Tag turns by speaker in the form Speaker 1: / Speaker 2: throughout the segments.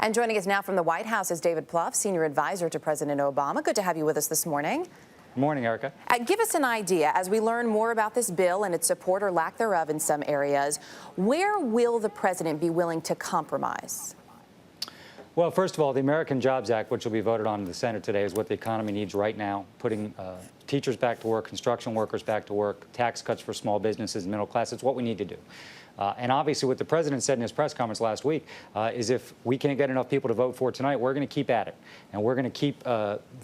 Speaker 1: And joining us now from the White House is David Plouffe, senior advisor to President Obama. Good to have you with us this morning.
Speaker 2: Good morning, Erica.
Speaker 1: Give us an idea, as we learn more about this bill and its support or lack thereof in some areas, where will the president be willing to compromise?
Speaker 2: Well, first of all, the American Jobs Act, which will be voted on in the Senate today, is what the economy needs right now, putting teachers back to work, construction workers back to work, tax cuts for small businesses and middle class. It's what we need to do. And obviously what the president said in his press conference last week is if we can't get enough people to vote for it tonight, we're going to keep at it. And we're going to keep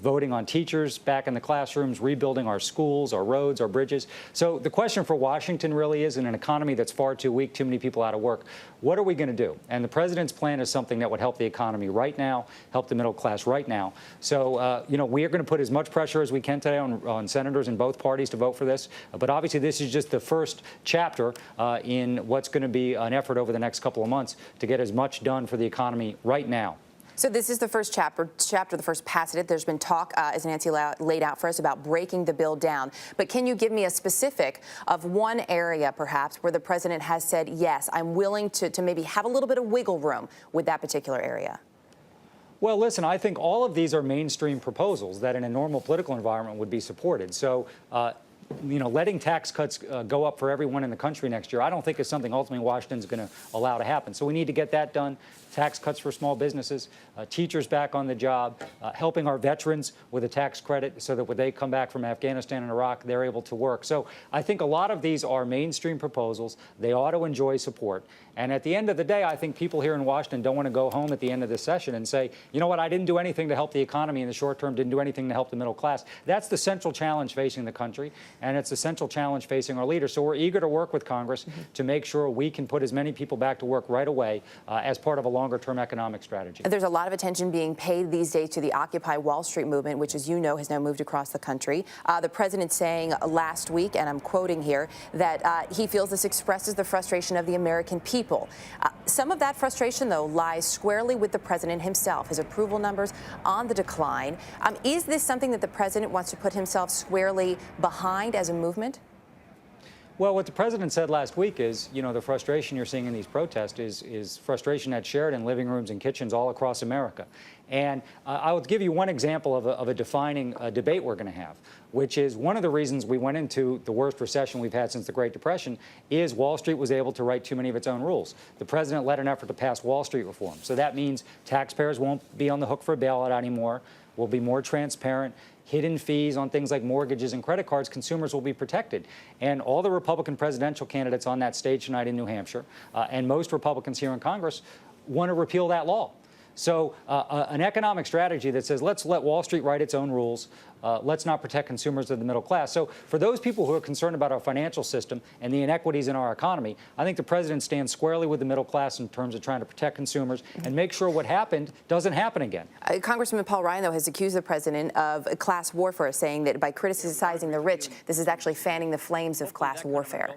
Speaker 2: voting on teachers back in the classrooms, rebuilding our schools, our roads, our bridges. So the question for Washington really is, in an economy that's far too weak, too many people out of work, what are we going to do? And the president's plan is something that would help the economy right now, help the middle class right now. So, we are going to put as much pressure as we can today on senators in both parties to vote for this. But obviously this is just the first chapter in what's going to be an effort over the next couple of months to get as much done for the economy right now.
Speaker 1: So this is the first chapter, the first passage. There's been talk, as Nancy laid out for us, about breaking the bill down. But can you give me a specific of one area, perhaps, where the president has said, yes, I'm willing to maybe have a little bit of wiggle room with that particular area?
Speaker 2: Well, listen, I think all of these are mainstream proposals that in a normal political environment would be supported. So, letting tax cuts go up for everyone in the country next year, I don't think is something ultimately Washington's going to allow to happen. So we need to get that done. Tax cuts for small businesses, teachers back on the job, helping our veterans with a tax credit so that when they come back from Afghanistan and Iraq, they're able to work. So I think a lot of these are mainstream proposals. They ought to enjoy support. And at the end of the day, I think people here in Washington don't want to go home at the end of this session and say, you know what, I didn't do anything to help the economy in the short term, didn't do anything to help the middle class. That's the central challenge facing the country, and it's the central challenge facing our leaders. So we're eager to work with Congress to make sure we can put as many people back to work right away as part of a longer-term economic strategy.
Speaker 1: There's a lot of attention being paid these days to the Occupy Wall Street movement, which, as you know, has now moved across the country. The president saying last week, and I'm quoting here, that he feels this expresses the frustration of the American people. Some of that frustration, though, lies squarely with the president himself. His approval numbers on the decline. Is this something that the president wants to put himself squarely behind as a movement?
Speaker 2: Well, what the president said last week is, the frustration you're seeing in these protests is frustration that's shared in living rooms and kitchens all across America. And I will give you one example of a defining debate we're going to have, which is one of the reasons we went into the worst recession we've had since the Great Depression is Wall Street was able to write too many of its own rules. The president led an effort to pass Wall Street reform. So that means taxpayers won't be on the hook for a bailout anymore. We'll be more transparent. Hidden fees on things like mortgages and credit cards, consumers will be protected. And all the Republican presidential candidates on that stage tonight in New Hampshire, and most Republicans here in Congress, want to repeal that law. So an economic strategy that says, let's let Wall Street write its own rules. Let's not protect consumers of the middle class. So for those people who are concerned about our financial system and the inequities in our economy, I think the president stands squarely with the middle class in terms of trying to protect consumers and make sure what happened doesn't happen again.
Speaker 1: Congressman Paul Ryan, though, has accused the president of class warfare, saying that by criticizing the rich, this is actually fanning the flames of class warfare.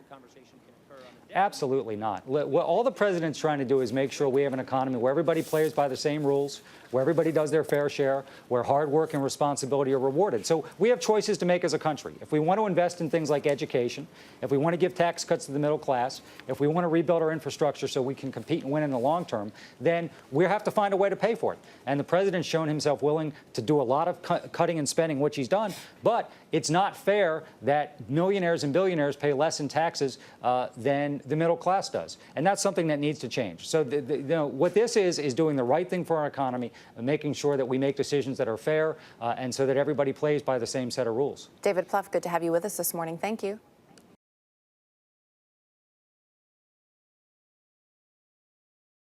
Speaker 2: Absolutely not. What all the president's trying to do is make sure we have an economy where everybody plays by the same rules, where everybody does their fair share, where hard work and responsibility are rewarded. So we have choices to make as a country. If we want to invest in things like education, if we want to give tax cuts to the middle class, if we want to rebuild our infrastructure so we can compete and win in the long term, then we have to find a way to pay for it. And the president's shown himself willing to do a lot of cutting and spending, which he's done. But it's not fair that millionaires and billionaires pay less in taxes than the middle class does. And that's something that needs to change. So what this is doing the right thing for our economy, making sure that we make decisions that are fair and so that everybody plays by the same set of rules.
Speaker 1: David Plouffe, good to have you with us this morning. Thank you.